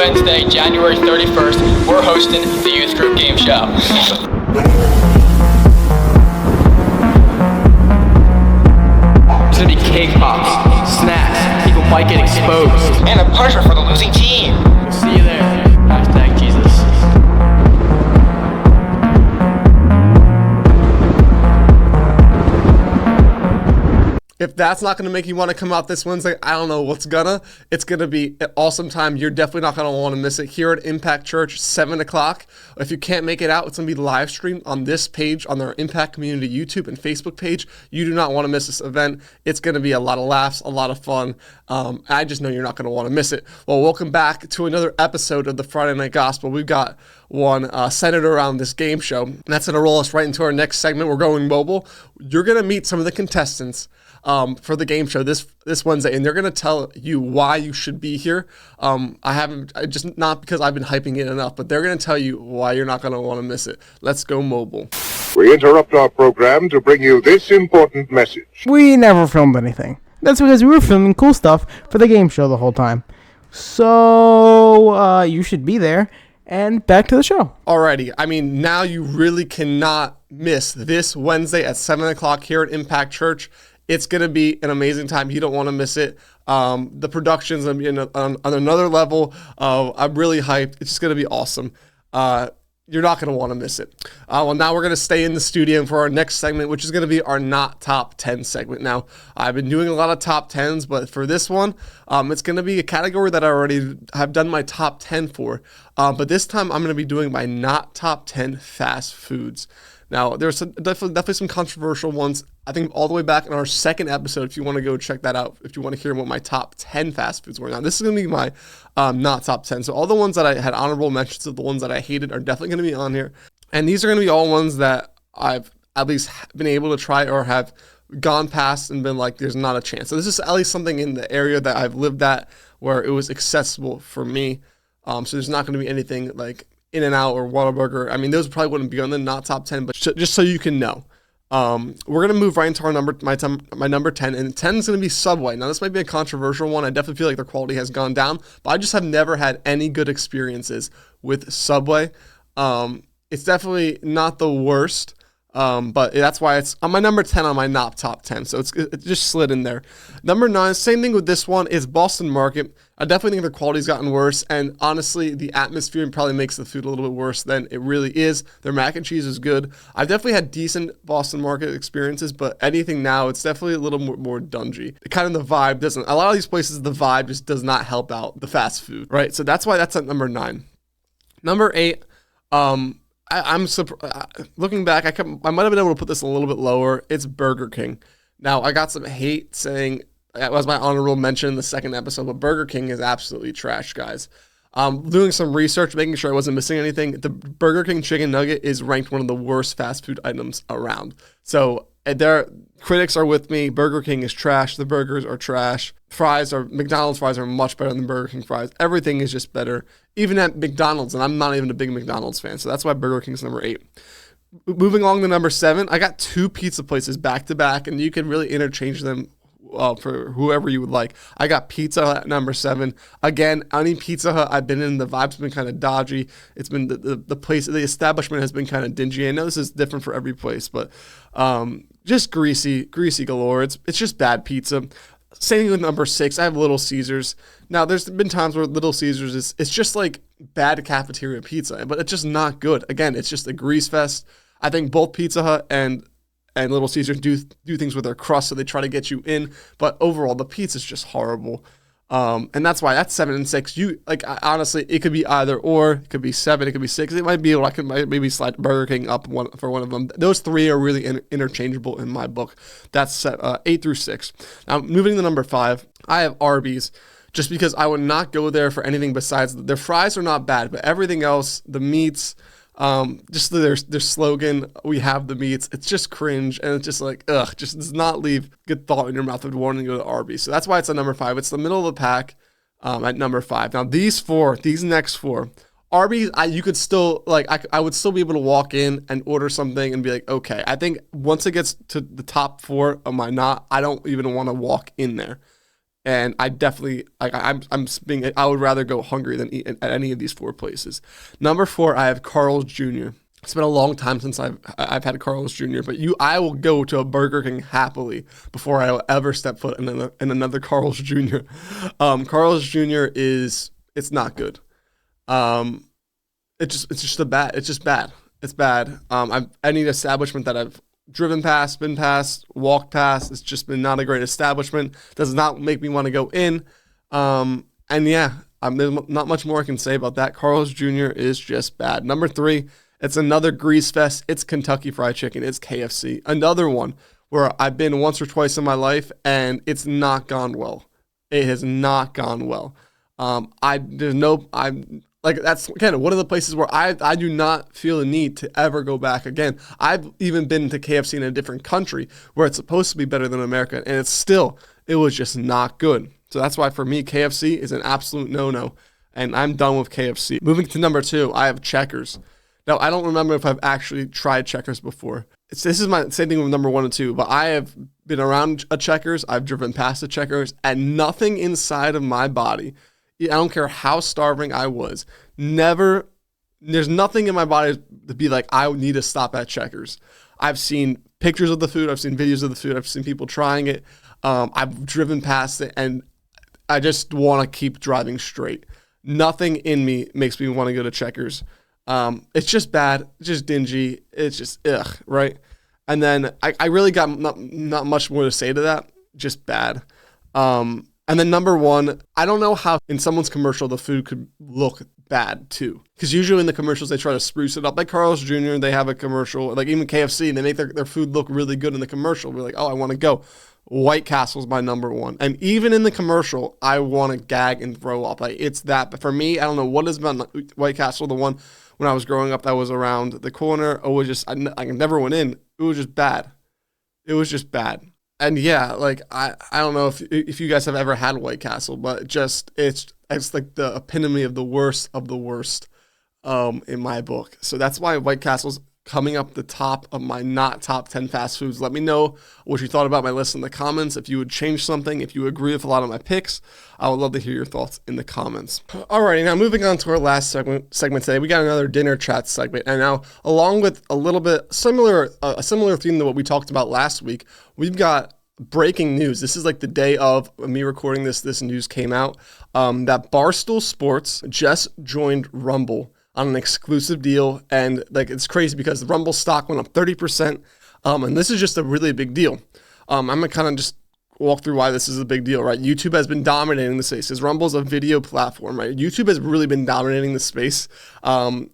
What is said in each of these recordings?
Wednesday, January 31st, we're hosting the Youth Group Game Show. There's gonna be cake pops, snacks, people might get exposed. And a punishment for the losing team. We'll see you there. Hashtag Jesus. If that's not going to make you want to come out this Wednesday, I don't know what's gonna. It's going to be an awesome time. You're definitely not going to want to miss it. Here at Impact Church, 7 o'clock. If you can't make it out, it's going to be live streamed on this page, on their Impact Community YouTube and Facebook page. You do not want to miss this event. It's going to be a lot of laughs, a lot of fun. I just know you're not going to want to miss it. Well, welcome back to another episode of the Friday Night Gospel. We've got one centered around this game show, and that's going to roll us right into our next segment. We're going mobile. You're going to meet some of the contestants for the game show this Wednesday, and they're going to tell you why you should be here. Just not because I've been hyping it enough, but they're going to tell you why you're not going to want to miss it. Let's go mobile. We interrupt our program to bring you this important message. We never filmed anything. That's because we were filming cool stuff for the game show the whole time. So, you should be there. And back to the show. Alrighty. I mean, now you really cannot miss this Wednesday at 7 o'clock here at Impact Church. It's going to be an amazing time. You don't want to miss it. The production's going to be on another level. I'm really hyped. It's just going to be awesome. You're not going to want to miss it. Well, now we're going to stay in the studio for our next segment, which is going to be our Not Top 10 segment. Now, I've been doing a lot of top 10s, but for this one, it's going to be a category that I already have done my top 10 for. But this time, I'm going to be doing my Not Top 10 fast foods. Now, there's definitely some controversial ones. I think all the way back in our second episode, if you want to go check that out, if you want to hear what my top 10 fast foods were. Now, this is going to be my not top 10. So all the ones that I had honorable mentions of, the ones that I hated, are definitely going to be on here. And these are going to be all ones that I've at least been able to try or have gone past and been like, there's not a chance. So this is at least something in the area that I've lived at where it was accessible for me. So there's not going to be anything like In-N-Out or Whataburger. I mean, those probably wouldn't be on the not top 10, but just so you can know. We're going to move right into our my number 10, and 10 is going to be Subway. Now, this might be a controversial one. I definitely feel like their quality has gone down, but I just have never had any good experiences with Subway. It's definitely not the worst, but that's why it's on my number 10 on my not top 10, so it just slid in there. Number 9, same thing with this one, is Boston Market. I definitely think their quality's gotten worse, and honestly, the atmosphere probably makes the food a little bit worse than it really is. Their mac and cheese is good. I've definitely had decent Boston Market experiences, but anything now, it's definitely a little more dungy. Kind of the vibe doesn't. A lot of these places, the vibe just does not help out the fast food, right? So that's why that's at number 9. Number 8, I'm looking back, I might have been able to put this a little bit lower. It's Burger King. Now, I got some hate saying that was my honorable mention in the second episode, but Burger King is absolutely trash, guys. Doing some research, making sure I wasn't missing anything. The Burger King chicken nugget is ranked one of the worst fast food items around. So their critics are with me. Burger King is trash. The burgers are trash. McDonald's fries are much better than Burger King fries. Everything is just better, even at McDonald's, and I'm not even a big McDonald's fan, so that's why Burger King's number 8. Moving along to number 7, I got 2 pizza places back to back, and you can really interchange them for whoever you would like. I got Pizza Hut at number 7. Again, any Pizza Hut I've been in, the vibe's been kind of dodgy. It's been the place, the establishment has been kind of dingy. I know this is different for every place, but just greasy galore. It's just bad pizza. Same with number 6. I have Little Caesars. Now, there's been times where Little Caesars it's just like bad cafeteria pizza, but it's just not good. Again, it's just a grease fest. I think both Pizza Hut and Little Caesars do things with their crust, so they try to get you in. But overall, the pizza's just horrible. And that's why that's 7 and 6. Honestly, it could be either or. It could be 7. It could be 6. It might be. I could maybe slide Burger King up for one of them. Those 3 are really interchangeable in my book. That's 8 through 6. Now, moving to number 5, I have Arby's. Just because I would not go there for anything besides their fries are not bad, but everything else, the meats, just their slogan, we have the meats, it's just cringe, and it's just like, just does not leave good thought in your mouth of wanting to go to Arby's. So that's why it's at number 5. It's the middle of the pack at number 5. Now these next 4, Arby's, you could still, I would still be able to walk in and order something and be like, okay. I think once it gets to the top 4 of my I don't even want to walk in there. And I definitely, I would rather go hungry than eat at any of these 4 places. Number 4, I have Carl's Jr. It's been a long time since I've had Carl's Jr., but I will go to a Burger King happily before I will ever step foot in another Carl's Jr. Carl's Jr. it's not good. It's just bad. It's bad. Any establishment that I've driven past, been past, walked past, it's just been not a great establishment. Does not make me want to go in. And yeah, there's not much more I can say about that. Carl's Jr. is just bad. Number 3, it's another grease fest. It's Kentucky Fried Chicken. It's KFC. Another one where I've been once or twice in my life and it's not gone well. It has not gone well. That's again one of the places where I do not feel the need to ever go back again. I've even been to KFC in a different country where it's supposed to be better than America, and it was just not good. So that's why for me, KFC is an absolute no-no, and I'm done with KFC. Moving to number 2, I have Checkers. Now, I don't remember if I've actually tried Checkers before. This is my same thing with number 1 and 2, but I have been around a Checkers, I've driven past a Checkers, and nothing inside of my body, I don't care how starving I was, there's nothing in my body to be like, I need to stop at Checkers. I've seen pictures of the food, I've seen videos of the food, I've seen people trying it, I've driven past it, and I just want to keep driving straight. Nothing in me makes me want to go to Checkers. It's just bad, it's just dingy, it's just ugh, right? And then I really got not much more to say to that, just bad. And then number 1, I don't know how in someone's commercial the food could look bad too. Because usually in the commercials they try to spruce it up. Like Carl's Jr., they have a commercial, like even KFC, they make their food look really good in the commercial. We're like, oh, I want to go. White Castle's my number 1. And even in the commercial, I want to gag and throw up. Like it's that. But for me, I don't know what is about White Castle, the one when I was growing up that was around the corner. It was just, I never went in. It was just bad. It was just bad. And yeah, like I don't know if you guys have ever had White Castle, but just it's like the epitome of the worst in my book. So that's why White Castle's coming up the top of my not top 10 fast foods. Let me know what you thought about my list in the comments. If you would change something, if you agree with a lot of my picks, I would love to hear your thoughts in the comments. Alrighty, now moving on to our last segment today, we got another dinner chat segment. And now along with a little bit a similar theme to what we talked about last week, we've got breaking news. This is like the day of me recording this news came out, that Barstool Sports just joined Rumble on an exclusive deal, and like it's crazy because the Rumble stock went up 30%, and this is just a really big deal. I'm gonna kind of just walk through why this is a big deal, right? YouTube has been dominating the space. Rumble's a video platform, right? YouTube has really been dominating the space of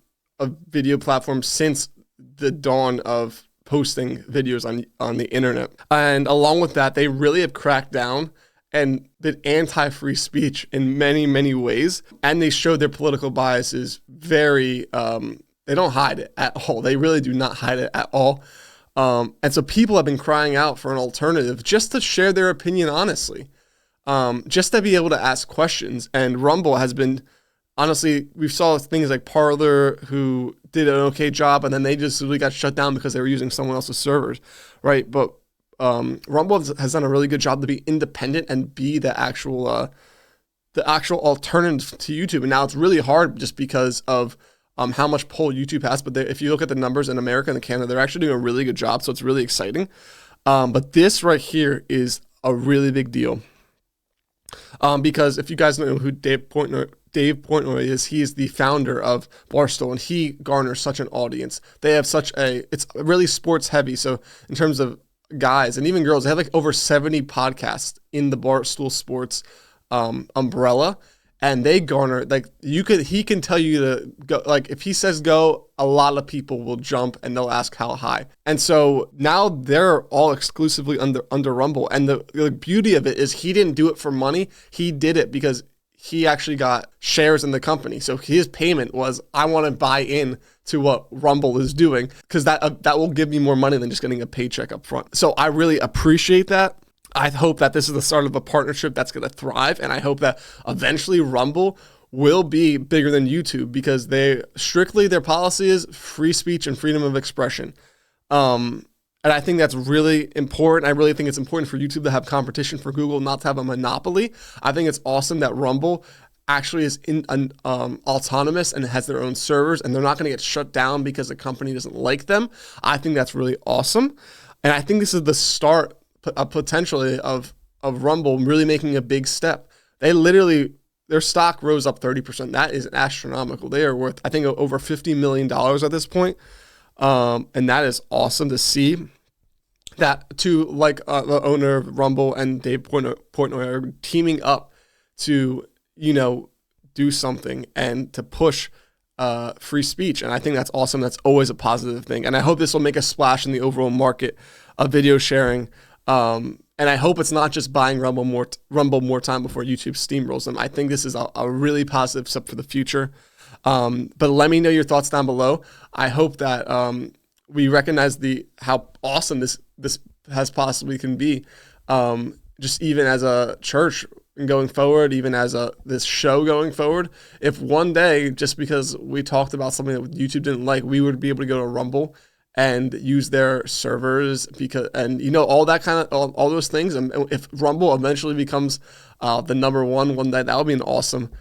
video platforms since the dawn of posting videos on the internet. And along with that, they really have cracked down and been anti-free speech in many, many ways. And they showed their political biases very, they don't hide it at all. They really do not hide it at all. And so people have been crying out for an alternative just to share their opinion honestly, just to be able to ask questions. And Rumble has been, honestly, we saw things like Parler who did an okay job, and then they just really got shut down because they were using someone else's servers, right? But Rumble has done a really good job to be independent and be the actual alternative to YouTube. And now it's really hard just because of how much pull YouTube has. But if you look at the numbers in America and in Canada, they're actually doing a really good job. So it's really exciting. But this right here is a really big deal. Because if you guys know who Dave Portnoy is, he is the founder of Barstool, and he garners such an audience. They have it's really sports heavy. So in terms of guys and even girls, they have like over 70 podcasts in the Barstool Sports umbrella, and they garner he can tell you to go, like if he says go, a lot of people will jump and they'll ask how high. And so now they're all exclusively under Rumble, and the beauty of it is he didn't do it for money. He did it because he actually got shares in the company. So his payment was, I want to buy in to what Rumble is doing, because that will give me more money than just getting a paycheck up front. So I really appreciate that. I hope that this is the start of a partnership that's going to thrive, and I hope that eventually Rumble will be bigger than YouTube, because their policy is free speech and freedom of expression. And I think that's really important. I really think it's important for YouTube to have competition, for Google not to have a monopoly. I think it's awesome that Rumble actually is autonomous and has their own servers, and they're not going to get shut down because the company doesn't like them. I think that's really awesome. And I think this is the start potentially of Rumble really making a big step. Their stock rose up 30%. That is astronomical. They are worth, I think, over $50 million at this point. And that is awesome to see that the owner of Rumble and Dave Portnoy are teaming up to, do something and to push free speech. And I think that's awesome. That's always a positive thing. And I hope this will make a splash in the overall market of video sharing. And I hope it's not just buying Rumble more time before YouTube steamrolls them. I think this is a really positive step for the future. But let me know your thoughts down below. I hope that we recognize how awesome this has possibly can be, just even as a church going forward, even as this show going forward. If one day, just because we talked about something that YouTube didn't like, we would be able to go to Rumble and use their servers all that kind of all those things. And if Rumble eventually becomes the number one day, that would be an awesome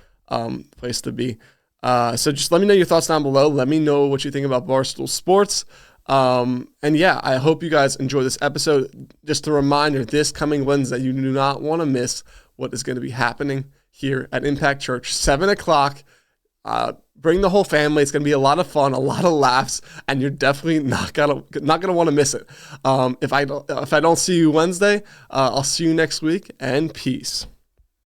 place to be. So just let me know your thoughts down below. Let me know what you think about Barstool Sports. And yeah, I hope you guys enjoy this episode. Just a reminder, this coming Wednesday, you do not want to miss what is going to be happening here at Impact Church, 7 o'clock. Bring the whole family. It's going to be a lot of fun, a lot of laughs, and you're definitely not gonna want to miss it. If I don't see you Wednesday, I'll see you next week, and peace.